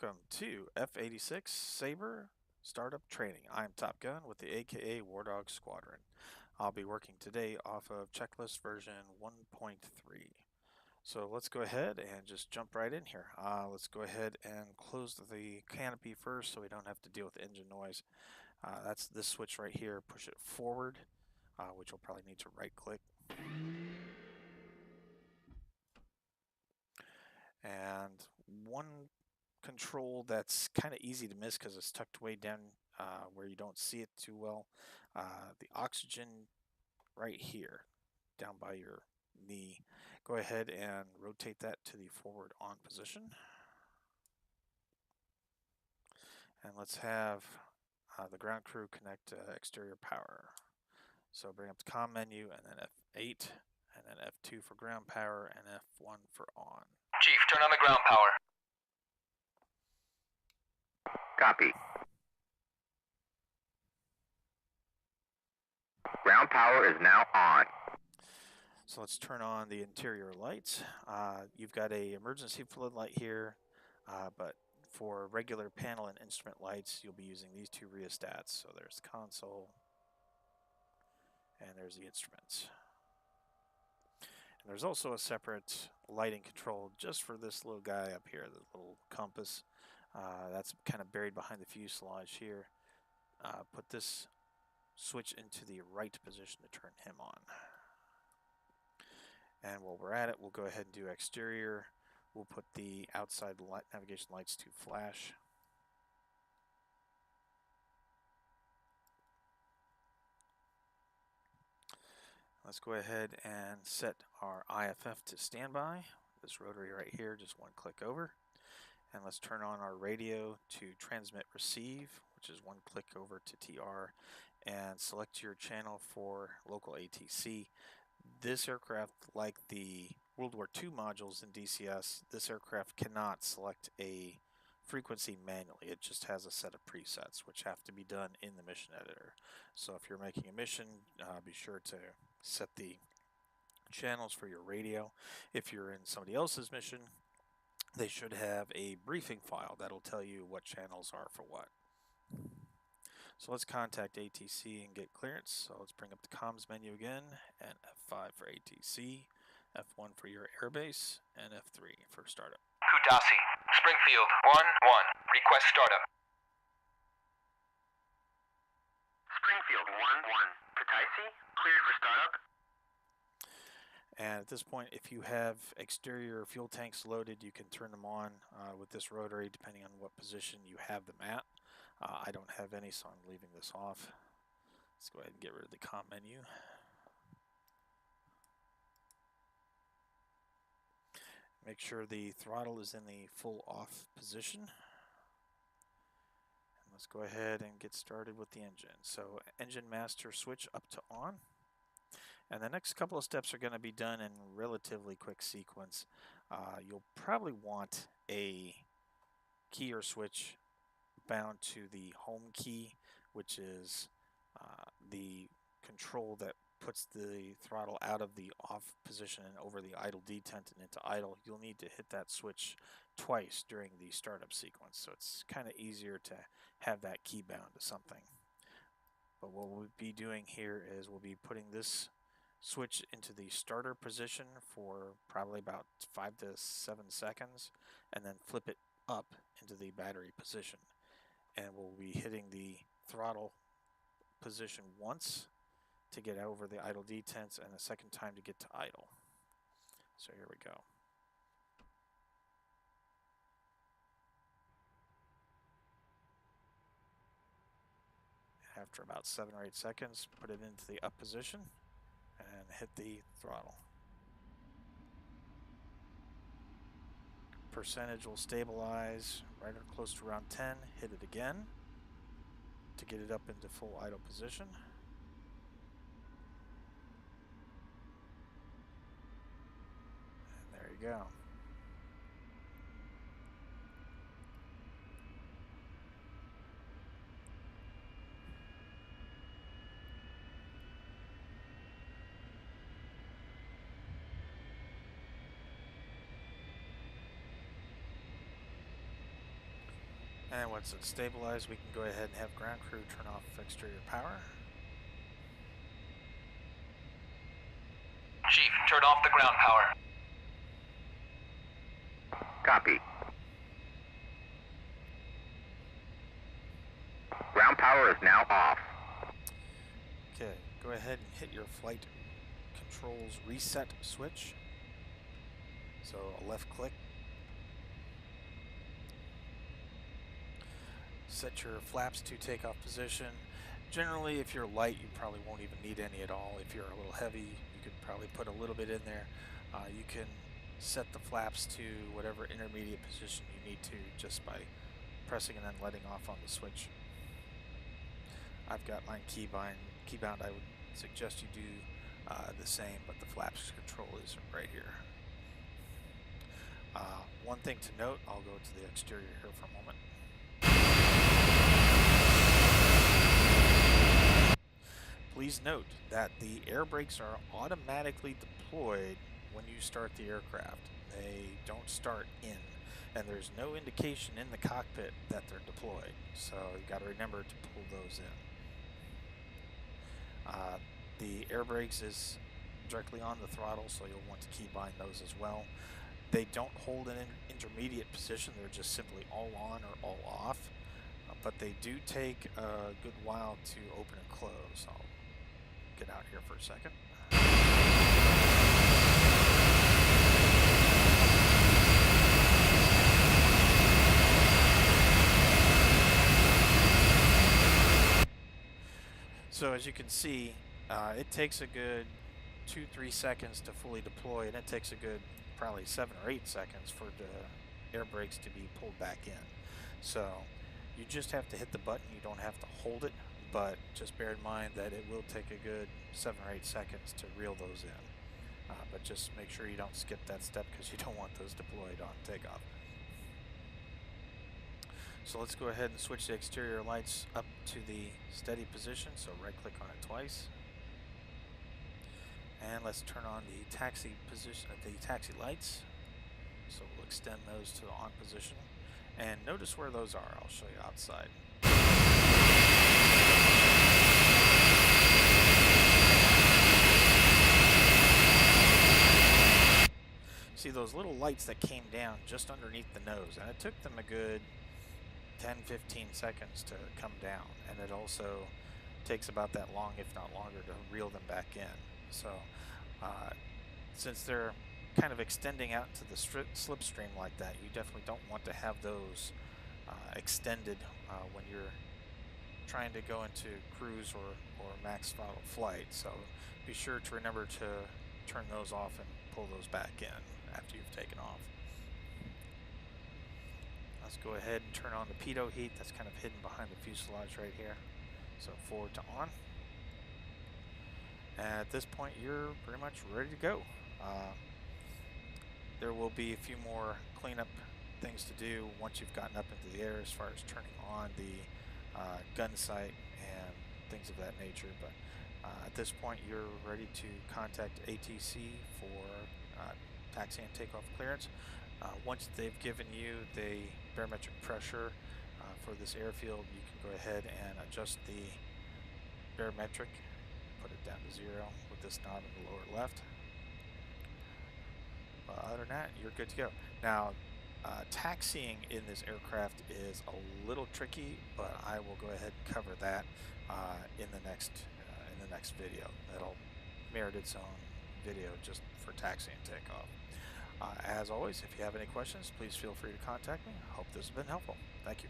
Welcome to F-86 Sabre Startup Training. I'm Top Gun with the AKA War Dog Squadron. I'll be working today off of checklist version 1.3. So let's go ahead and just jump right in here. Let's go ahead and close the canopy first so we don't have to deal with engine noise. That's this switch right here. Push it forward, which we'll probably need to right click. And one control that's kind of easy to miss because it's tucked way down where you don't see it too well. The oxygen right here, down by your knee. Go ahead and rotate that to the forward on position. And let's have the ground crew connect exterior power. So bring up the comm menu and then F8 and then F2 for ground power and F1 for on. Chief, turn on the ground power. Copy. Ground power is now on. So let's turn on the interior lights. You've got a emergency floodlight here, but for regular panel and instrument lights, you'll be using these two rheostats. So there's the console and there's the instruments. And there's also a separate lighting control just for this little guy up here, the little compass. That's kind of buried behind the fuselage here. Put this switch into the right position to turn him on. And while we're at it, we'll go ahead and do exterior. We'll put the outside navigation lights to flash. Let's go ahead and set our IFF to standby. This rotary right here, just one click over. And let's turn on our radio to transmit receive, which is one click over to TR, and select your channel for local ATC. This aircraft, like the World War II modules in DCS, this aircraft cannot select a frequency manually. It just has a set of presets which have to be done in the mission editor. So if you're making a mission, be sure to set the channels for your radio. If you're in somebody else's mission, they should have a briefing file that'll tell you what channels are for what. So let's contact ATC and get clearance. So let's bring up the comms menu again, and F5 for ATC, F1 for your airbase, and F3 for startup. Kudasi, Springfield, 1-1. Request startup. Springfield 1-1. Kutaisi, cleared for startup. And at this point, if you have exterior fuel tanks loaded, you can turn them on with this rotary depending on what position you have them at. I don't have any, so I'm leaving this off. Let's go ahead and get rid of the comm menu. Make sure the throttle is in the full off position. And let's go ahead and get started with the engine. So engine master switch up to on. And the next couple of steps are going to be done in relatively quick sequence. You'll probably want a key or switch bound to the home key, which is the control that puts the throttle out of the off position and over the idle detent and into idle. You'll need to hit that switch twice during the startup sequence, so it's kind of easier to have that key bound to something. But what we'll be doing here is we'll be putting this switch into the starter position for probably about 5 to 7 seconds, and then flip it up into the battery position. And we'll be hitting the throttle position once to get over the idle detents and a second time to get to idle. So here we go. After about 7 or 8 seconds, put it into the up position and hit the throttle. Percentage will stabilize right or close to around 10. Hit it again to get it up into full idle position. And there you go. And once it's stabilized, we can go ahead and have ground crew turn off exterior power. Chief, turn off the ground power. Copy. Ground power is now off. Okay, go ahead and hit your flight controls reset switch. So a left click. Set your flaps to takeoff position. Generally, if you're light, you probably won't even need any at all. If you're a little heavy, you could probably put a little bit in there. You can set the flaps to whatever intermediate position you need to just by pressing and then letting off on the switch. I've got mine keybound. I would suggest you do the same, but the flaps control is right here. One thing to note, I'll go to the exterior here for a moment. Please note that the air brakes are automatically deployed when you start the aircraft. They don't start in, and there's no indication in the cockpit that they're deployed. So you got to remember to pull those in. The air brakes is directly on the throttle, so you'll want to keybind those as well. They don't hold an intermediate position. They're just simply all on or all off, but they do take a good while to open and close. I'll get out here for a second. So as you can see, it takes a good 2-3 seconds to fully deploy, and it takes a good probably 7 or 8 seconds for the air brakes to be pulled back in. So you just have to hit the button. You don't have to hold it, but just bear in mind that it will take a good 7 or 8 seconds to reel those in. But just make sure you don't skip that step because you don't want those deployed on takeoff. So let's go ahead and switch the exterior lights up to the steady position. So right click on it twice. And let's turn on the taxi position, the taxi lights. So we'll extend those to the on position. And notice where those are. I'll show you outside. See those little lights that came down just underneath the nose, and it took them a good 10-15 seconds to come down, and it also takes about that long, if not longer, to reel them back in. So since they're kind of extending out to the slipstream like that, you definitely don't want to have those extended when you're trying to go into cruise or max throttle flight. So be sure to remember to turn those off and pull those back in after you've taken off. Let's go ahead and turn on the pitot heat. That's kind of hidden behind the fuselage right here. So forward to on. And at this point, you're pretty much ready to go. There will be a few more cleanup things to do once you've gotten up into the air, as far as turning on the gun sight and things of that nature. But at this point, you're ready to contact ATC for taxi and takeoff clearance. Once they've given you the barometric pressure for this airfield, you can go ahead and adjust the barometric, put it down to 0 with this knob in the lower left. But other than that, you're good to go. Now, taxiing in this aircraft is a little tricky, but I will go ahead and cover that in the next video. That'll merit its own video just for taxi and takeoff. As always, if you have any questions, please feel free to contact me. I hope this has been helpful. Thank you.